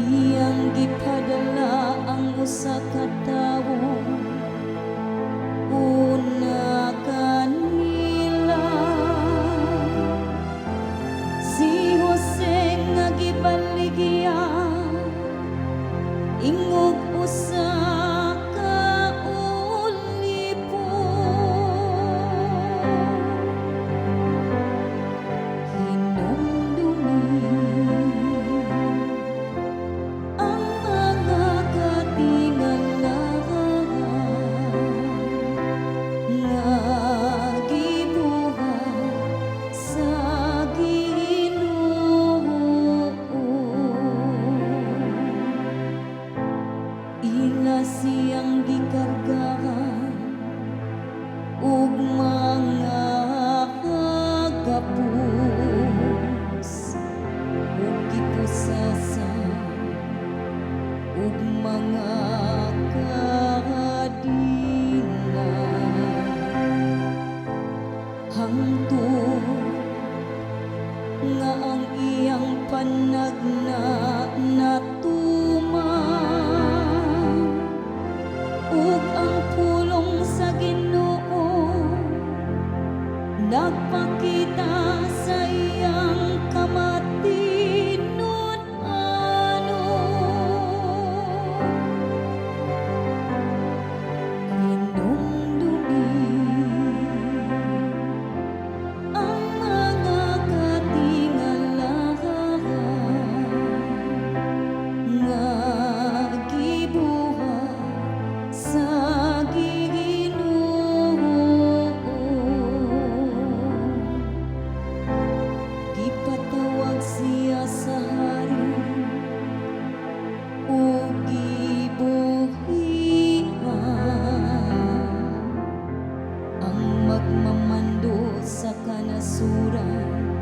iyang gipadala ang usa ka tawo una kanila si Jose nga gibaligya ingog usa ka ulipon hinumdumi ang mga katingalahan nga gibuhat sa Ginoo. Ila siyang gikargahan ug mga kagapos ug gipusasan ug mga kadina hangtod nga ang iyang panagna natuman ug ang pulong sa Ginoo nagpakita sa iyang kamatinud-anon. Hinumdumi ang mga katingalahan nga gibuhat sa Ginoo. Gipatawag siya sa hari ug gibuhian ang magmamando sa kanasuran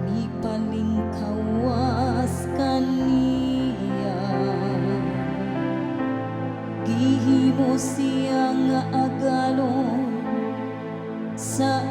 ni palingkawas kaniya gihimo siya nga agalon sa